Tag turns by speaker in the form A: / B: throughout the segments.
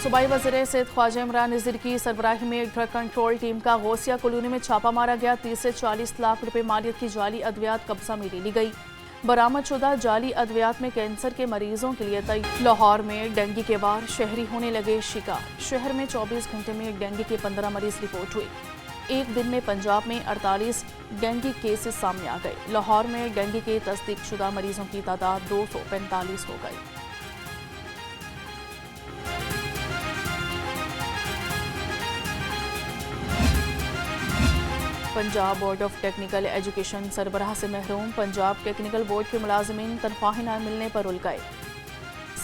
A: सूबाई वज़ीर सेहत ख्वाजा इमरान नज़ीर की सरबराही में ड्रग कंट्रोल टीम का गौसिया कॉलोनी में छापा मारा गया। 30 से 40 लाख रुपए मालियत की जाली अद्वियात कब्जा में ले ली गई। बरामद शुदा जाली अद्वियात में कैंसर के मरीजों के लिए तय। लाहौर में डेंगू के वार, शहरी होने लगे शिकार। शहर में 24 घंटे में डेंगू के 15 मरीज रिपोर्ट हुए। एक दिन में पंजाब में 48 डेंगू केसेस सामने आ गए। लाहौर में डेंगू के तस्दीक शुदा मरीजों की तादाद 245 हो गई। Punjab board of technical education सरबराह से महरूम। पंजाब टेक्निकल बोर्ड के मुलाजमीन तनख्वाहें न मिलने पर उलगाए।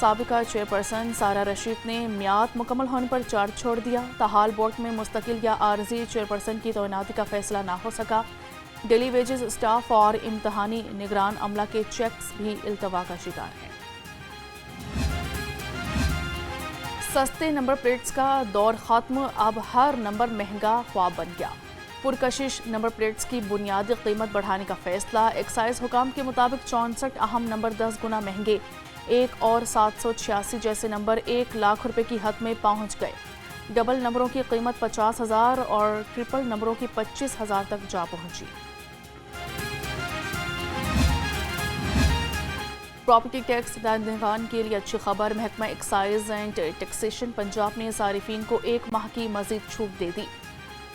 A: साबिका चेयरपर्सन सारा रशीद ने मियाद मुकम्मल होने पर चार्ज छोड़ दिया। ताहाल बोर्ड में मुस्तकिल या आर्जी चेयरपर्सन की तैनाती का फैसला ना हो सका। डेली वेजेस स्टाफ और इम्तहानी निगरान अमला के चेक्स भी इल्तवा का शिकार हैं। सस्ते नंबर प्लेट्स का दौर खत्म, अब हर नंबर महंगा ख्वाब बन गया। पुरकशिश नंबर प्लेट्स की बुनियादी कीमत बढ़ाने का फैसला। एक्साइज हुकाम के मुताबिक 64 अहम नंबर 10 गुना महंगे। एक और 786 जैसे नंबर 1 लाख रुपए की हद में पहुंच गए। डबल नंबरों की कीमत 50,000 और ट्रिपल नंबरों की 25,000 तक जा पहुंची। प्रॉपर्टी टैक्स दहंदगान के लिए अच्छी खबर। महकमा एक्साइज एंड टैक्सेशन पंजाब ने सारिफीन को 1 माह की मजीद छूट दे दी।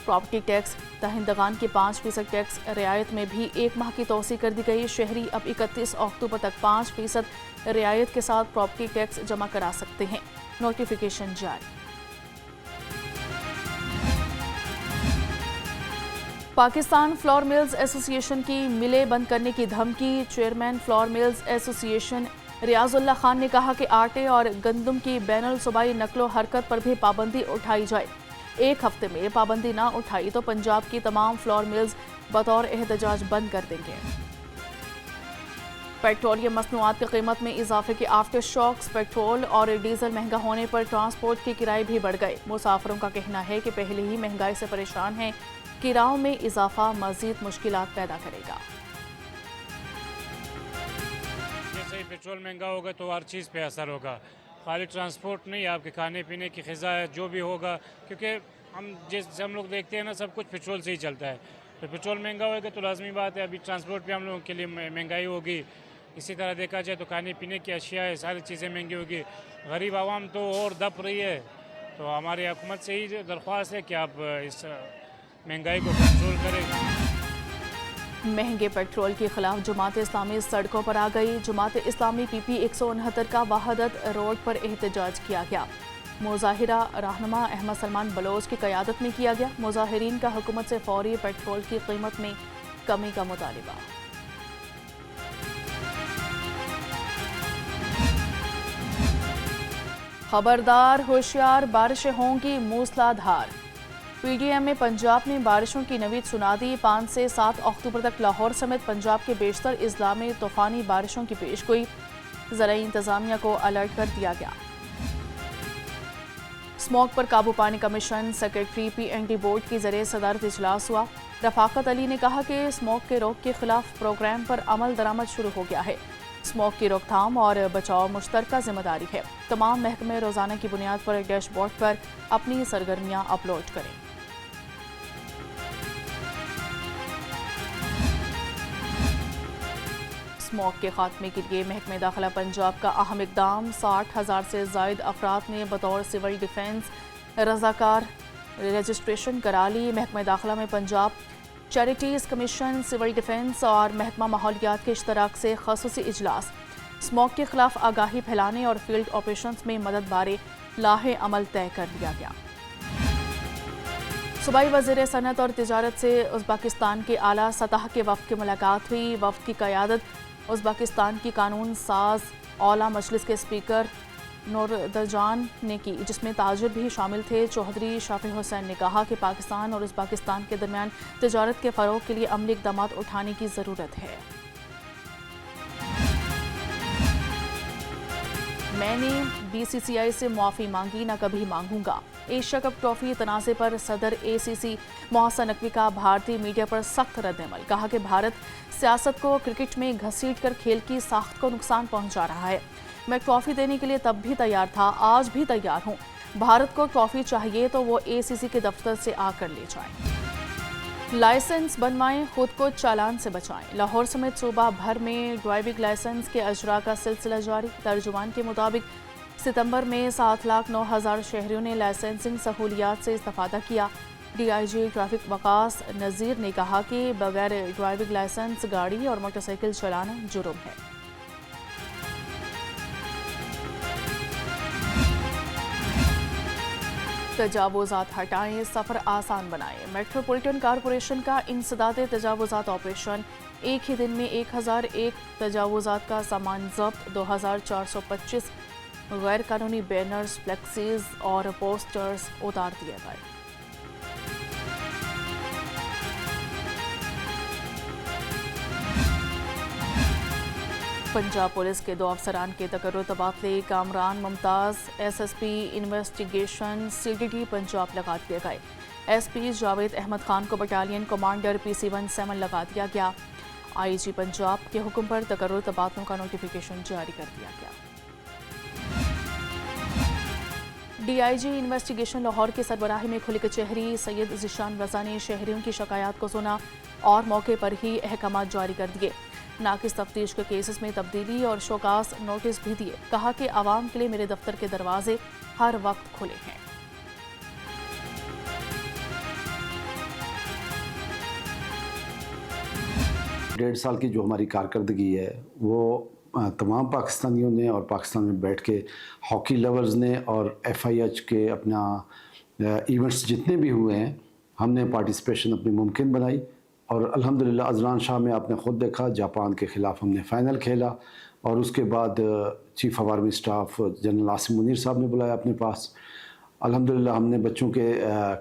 A: प्रॉपर्टी टैक्स दहंदगान के 5% टैक्स रियायत में भी 1 माह की तोसी कर दी गई। शहरी अब 31 अक्टूबर तक 5% रियायत के साथ प्रॉपर्टी टैक्स जमा करा सकते हैं। नोटिफिकेशन जारी। पाकिस्तान फ्लोर मिल्स एसोसिएशन की मिलें बंद करने की धमकी। Chairman flour mills association Riazullah Khan ने कहा कि आटे और गंदम की बैनुल सूबाई नकलो हरकत पर भी पाबंदी उठाई जाए। 1 हफ्ते में पाबंदी ना उठाई तो पंजाब की तमाम फ्लोर मिल्स बतौर एहतजाज बंद कर देंगे। पेट्रोलियम मसनूआत की कीमत में इजाफे के आफ्टर शॉक्स। पेट्रोल और डीजल महंगा होने पर ट्रांसपोर्ट के किराए भी बढ़ गए। मुसाफिरों का कहना है कि पहले ही महंगाई से परेशान हैं, किरायों में इजाफा मजीद मुश्किलात पैदा करेगा।
B: जैसे ही पेट्रोल महंगा होगा तो हर चीज़ पे असर होगा, खाली ट्रांसपोर्ट नहीं, आपके खाने पीने की ग़िज़ा है जो भी होगा, क्योंकि हम लोग देखते हैं ना सब कुछ पेट्रोल से ही चलता है। तो पेट्रोल महंगा होगा तो लाजमी बात है अभी ट्रांसपोर्ट पे हम लोगों के लिए महंगाई होगी। इसी तरह देखा जाए तो खाने पीने की अशिया है, सारी चीज़ें महंगी होगी। गरीब आवाम तो और दब रही है। तो हमारी हुकूमत से ही दरख्वास्त है कि आप इस महंगाई को कंट्रोल करें।
A: महंगे पेट्रोल के खिलाफ जमात इस्लामी सड़कों पर आ गई। जमात इस्लामी PP 169 का वहादत रोड पर एहतजाज किया गया। मुजाहिरा रहनुमा अहमद सलमान बलोच की क़यादत में किया गया। मुजाहिरीन का हुकूमत से फौरी पेट्रोल की कीमत में कमी का मुतालिबा। खबरदार होशियार, बारिशें होंगी मूसलाधार। PDM में पंजाब में बारिशों की नवीद सुना दी। 5 से 7 अक्टूबर तक लाहौर समेत पंजाब के बेशतर अजला में तूफ़ानी बारिशों की पेशगोई। ज़राई इंतज़ामिया को अलर्ट कर दिया गया। स्मोक पर काबू पाने कमीशन सेक्रेटरी PND बोर्ड की ज़रिए सदारत इजलास हुआ। रफाकत अली ने कहा कि स्मोक के रोक के खिलाफ प्रोग्राम पर अमल दरामद शुरू हो गया है। स्मोक की रोकथाम और बचाव मुश्तरका जिम्मेदारी है। तमाम महकमे रोज़ाना की बुनियाद पर डैशबोर्ड पर अपनी सरगर्मियाँ अपलोड करें। स्मोक के खात्मे के लिए महकमे दाखिला पंजाब का अहम इकदाम। 60,000 से ज़ायद अफराद ने बतौर सिविल डिफेंस रजाकार रजिस्ट्रेशन करा ली। महकमे दाखिला में Punjab charities commission, civil defence और महकमा माहौलियात के इश्तराक से खसूसी इजलास। स्मोक के खिलाफ आगाही फैलाने और फील्ड ऑपरेशंस में मदद बारे लाहे अमल तय कर लिया गया। सूबाई वज़ीर सनअत और तिजारत से उज़्बेकिस्तान के आला सतह के वफ़द की मुलाकात हुई। वफ़द की क़यादत उज़्बेकिस्तान की कानून साज औला मजलिस के स्पीकर नूरदजान ने की, जिसमें ताजिर भी शामिल थे। चौधरी शाफी हुसैन ने कहा कि पाकिस्तान और उज़्बेकिस्तान के दरमियान तिजारत के फ़रोग़ के लिए अमली इक़दाम उठाने की ज़रूरत है। मैंने BCCI से मुआफ़ी मांगी, न कभी मांगूंगा। एशिया कप ट्रॉफी तनाज़े पर सदर ACC मोहसिन नकवी का भारतीय मीडिया पर सख्त रद्द-ए-अमल। कहा कि भारत सियासत को क्रिकेट में घसीट कर खेल की साख्त को नुकसान पहुंचा रहा है। मैं ट्रॉफी देने के लिए तब भी तैयार था, आज भी तैयार हूँ। भारत को ट्रॉफी चाहिए तो वो एसीसी के दफ्तर से आकर ले जाएं। लाइसेंस बनवाएं, खुद को चालान से बचाएं। लाहौर समेत सूबा भर में ड्राइविंग लाइसेंस के अजरा का सिलसिला जारी। तर्जुमान के मुताबिक सितंबर में 7,09,000 शहरियों ने लाइसेंसिंग सहूलियात से इस्तेफादा किया। डीआईजी ट्रैफिक वकास नज़ीर ने कहा कि बगैर ड्राइविंग लाइसेंस गाड़ी और मोटरसाइकिल चलाना जुर्म है। तजावुज़ात हटाएं, सफ़र आसान बनाएं। मेट्रोपॉलिटन कॉरपोरेशन का इंसदादे तजावुज़ात ऑपरेशन। एक ही दिन में 1001 तजावुज़ात का सामान जब्त। 2425 गैर कानूनी बैनर्स, फ्लेक्सीज और पोस्टर्स उतार दिए गए। पंजाब पुलिस के 2 अफसरान के तकर्रुर तबादले। Kamran Mumtaz SSP investigation CDD Punjab लगा दिए गए। एसपी जावेद अहमद खान को बटालियन कमांडर PC-17 लगा दिया गया। आईजी पंजाब के हुक्म पर तकर्रुर तबादलों का नोटिफिकेशन जारी कर दिया गया। डीआईजी इन्वेस्टिगेशन लाहौर की सरबराही में खुली कचहरी। सैयद ज़ीशान रज़ा ने शहरियों की शिकायत को सुना और मौके पर ही अहकाम जारी कर दिए। नाकिस तफ्तीश के केसेस में तब्दीली और शोकास नोटिस भी दिए। कहा कि आवाम के लिए मेरे दफ्तर के दरवाजे हर वक्त खुले हैं।
C: डेढ़ साल की जो हमारी कारकर्दगी है वो तमाम पाकिस्तानियों ने और पाकिस्तान में बैठ के हॉकी लवर्स ने और FIH के अपना इवेंट्स जितने भी हुए हैं हमने पार्टिसिपेशन अपनी मुमकिन बनाई। और अल्हम्दुलिल्लाह अजलान शाह में आपने ख़ुद देखा जापान के ख़िलाफ़ हमने फ़ाइनल खेला और उसके बाद chief of army staff general Asim Munir साहब ने बुलाया अपने पास। अल्हम्दुलिल्लाह हमने बच्चों के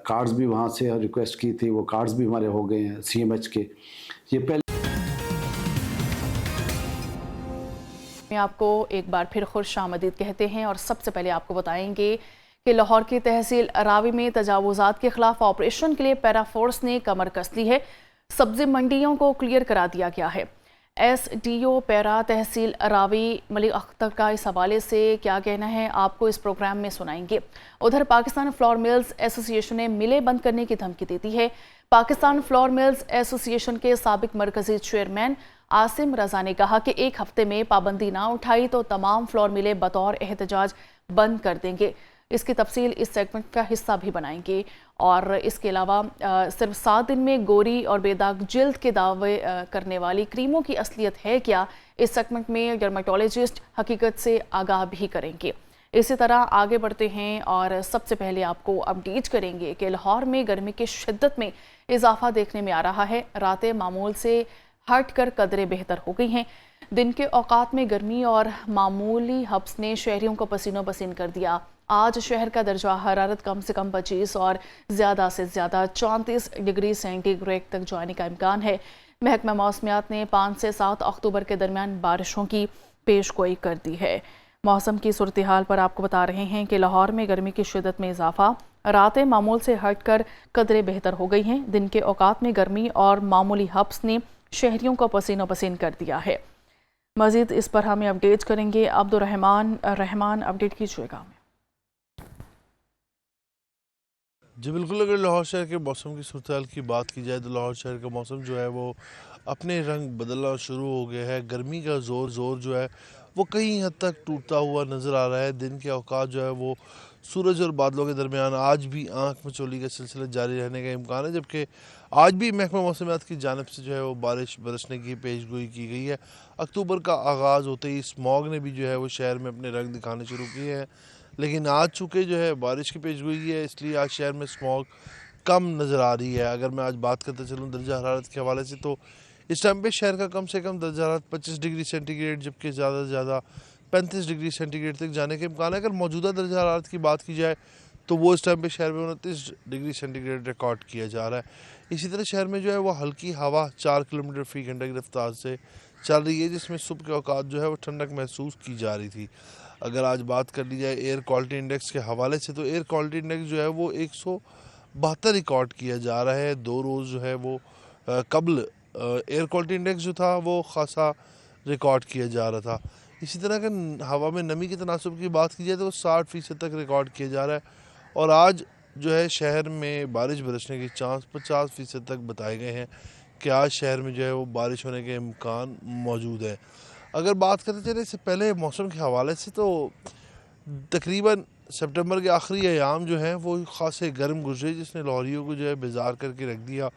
C: कार्ड्स भी वहाँ से रिक्वेस्ट की थी, वो कार्ड्स भी हमारे हो गए हैं CMH के। ये पहले
A: में आपको एक बार फिर खुशामदीद कहते हैं और सबसे पहले आपको बताएंगे कि लाहौर की तहसील रावी में तजावुज़ात के खिलाफ ऑपरेशन के लिए पैरा फोर्स ने कमर कस ली है। सब्जी मंडियों को क्लियर करा दिया गया है। SDO पैरा तहसील रावी मलिक अख्तर का इस हवाले से क्या कहना है आपको इस प्रोग्राम में सुनाएंगे। उधर पाकिस्तान फ्लोर मिल्स एसोसिएशन ने मिलें बंद करने की धमकी दे दी है। पाकिस्तान फ्लोर मिल्स एसोसिएशन के साबिक मरकजी चेयरमैन आसिम रज़ा ने कहा कि एक हफ्ते में पाबंदी ना उठाई तो तमाम फ्लोर मिलें बतौर एहतजाज बंद कर देंगे। इसकी तफसील इस सेगमेंट का हिस्सा भी बनाएंगे। और इसके अलावा सिर्फ 7 दिन में गोरी और बेदाग जिल्द के दावे करने वाली क्रीमों की असलियत है क्या, इस सेगमेंट में डर्माटोलॉजिस्ट हकीकत से आगाह भी करेंगे। इसी तरह आगे बढ़ते हैं और सबसे पहले आपको अपडेट करेंगे कि लाहौर में गर्मी की शिद्दत में इजाफा देखने में आ रहा है। रातें मामूल से हट कर कदरें बेहतर हो गई हैं। दिन के औकात में गर्मी और मामूली हब्स ने शहरियों को पसीनो पसीन कर दिया। आज शहर का दर्जा हरारत कम से कम 25 और ज़्यादा से ज़्यादा 34 डिग्री सेंटीग्रेड तक जाने का इम्कान है। महकमा मौसमियात ने 5 से 7 अक्टूबर के दरमियान बारिशों की पेशगोई कर दी है। मौसम की सूरत हाल पर आपको बता रहे हैं कि लाहौर में गर्मी की शिद्दत में इजाफा। रातें मामूल से हटकर कदरें बेहतर हो गई हैं। दिन के औकात में गर्मी और मामूली हब्स ने शहरियों को पसीनो पसीन कर दिया है। मज़ीद इस पर हमें अपडेट करेंगे रहमान अपडेट कीजिएगा।
D: जी बिल्कुल, अगर लाहौर शहर के मौसम की सूरत की बात की जाए तो लाहौर शहर का मौसम जो है वो अपने रंग बदलना शुरू हो गया है। गर्मी का ज़ोर जो है वो कई हद तक टूटता हुआ नज़र आ रहा है। दिन के औकात जो है वो सूरज और बादलों के दरमियान आज भी आंख मचोली का सिलसिला जारी रहने का इम्कान है, जबकि आज भी महकमा मौसमियात की जानिब से जो है वो बारिश बरसने की पेशगोई की गई है। अक्टूबर का आगाज़ होते ही स्मॉग ने भी जो है वो शहर में अपने रंग दिखाने शुरू किए हैं, लेकिन आज चूँकि जो है बारिश की पेशगोई है इसलिए आज शहर में स्मॉग कम नज़र आ रही है। अगर मैं आज बात करते चलूँ दर्जा हरारत के हवाले से तो इस टाइम पे शहर का कम से कम दर्जा हरारत 25 डिग्री सेंटीग्रेड जबकि ज़्यादा से ज़्यादा 35 डिग्री सेंटीग्रेड तक जाने के इम्कान है। अगर मौजूदा दर्जा हरारत की बात की जाए तो वो इस टाइम पे शहर में 29 डिग्री सेंटीग्रेड रिकॉर्ड किया जा रहा है। इसी तरह शहर में जो है वो हल्की हवा 4 किलोमीटर फी घंटे की रफ्तार से चल रही है, जिसमें सुबह के औकात जो है वो ठंडक महसूस की जा रही थी। अगर आज बात कर ली जाए एयर क्वालिटी इंडेक्स के हवाले से तो एयर क्वालिटी इंडेक्स जो है वो 172 रिकॉर्ड किया जा रहा है। 2 रोज़ जो है वो कबल एयर क्वालिटी इंडेक्स जो था वो खासा रिकॉर्ड किया जा रहा था। اسی طرح کا ہوا میں نمی کے تناسب کی بات کی جائے تو وہ 60% تک ریکارڈ کیا جا رہا ہے، اور آج جو ہے شہر میں بارش برسنے کے چانس 50% تک بتائے گئے ہیں کہ آج شہر میں جو ہے وہ بارش ہونے کے امکان موجود ہے۔ اگر بات کرتے چلے اس سے پہلے موسم کے حوالے سے، تو تقریباً سپٹمبر کے آخری ایام جو ہیں وہ خاصے گرم گزرے، جس نے لاہوریوں کو جو ہے بیزار کر کے رکھ دیا۔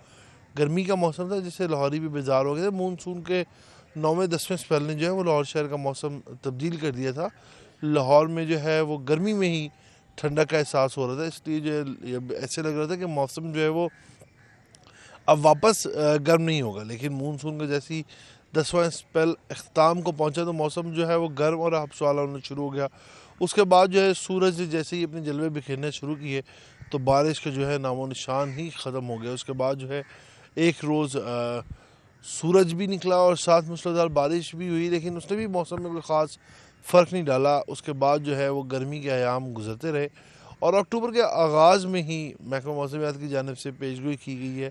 D: گرمی کا موسم تھا جس سے لاہوری بھی بیزار ہو گئے تھے۔ مونسون کے 9ویں-10ویں سپیل نے جو ہے وہ لاہور شہر کا موسم تبدیل کر دیا تھا۔ لاہور میں جو ہے وہ گرمی میں ہی ٹھنڈک کا احساس ہو رہا تھا، اس لیے جو ہے ایسے لگ رہا تھا کہ موسم جو ہے وہ اب واپس گرم نہیں ہوگا، لیکن مونسون کا جیسی 10واں سپیل اختتام کو پہنچا تو موسم جو ہے وہ گرم اور ہبس والا ہونا شروع ہو گیا۔ اس کے بعد جو ہے سورج جیسے ہی اپنے جلوے بکھیرنے شروع کیے تو بارش کا جو ہے نام و نشان ہی ختم ہو گیا۔ اس کے بعد جو ہے ایک روز سورج بھی نکلا اور ساتھ موسلادھار بارش بھی ہوئی، لیکن اس نے بھی موسم میں کوئی خاص فرق نہیں ڈالا۔ اس کے بعد جو ہے وہ گرمی کے ایام گزرتے رہے، اور اکتوبر کے آغاز میں ہی محکمہ موسمیات کی جانب سے پیشگوئی کی گئی ہے۔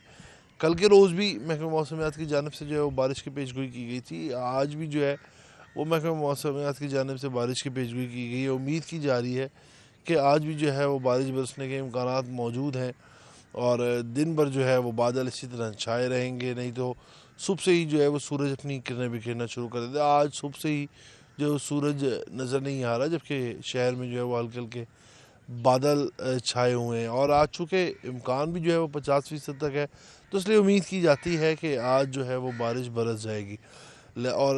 D: کل کے روز بھی محکمہ موسمیات کی جانب سے جو ہے وہ بارش کی پیشگوئی کی گئی تھی، آج بھی جو ہے وہ محکمہ موسمیات کی جانب سے بارش کی پیشگوئی کی گئی ہے۔ امید کی جا رہی ہے کہ آج بھی جو ہے وہ بارش برسنے کے امکانات موجود ہیں، اور دن بھر جو ہے وہ بادل اسی طرح چھائے رہیں گے، نہیں تو صبح سے ہی جو ہے وہ سورج اپنی کرنیں بکھیرنا شروع کر دیتا ہے۔ آج صبح سے ہی جو سورج نظر نہیں آ رہا، جبکہ شہر میں جو ہے وہ ہلکے ہلکے بادل چھائے ہوئے ہیں، اور آج چونکہ امکان بھی جو ہے وہ 50% تک ہے، تو اس لیے امید کی جاتی ہے کہ آج جو ہے وہ بارش برس جائے گی۔ اور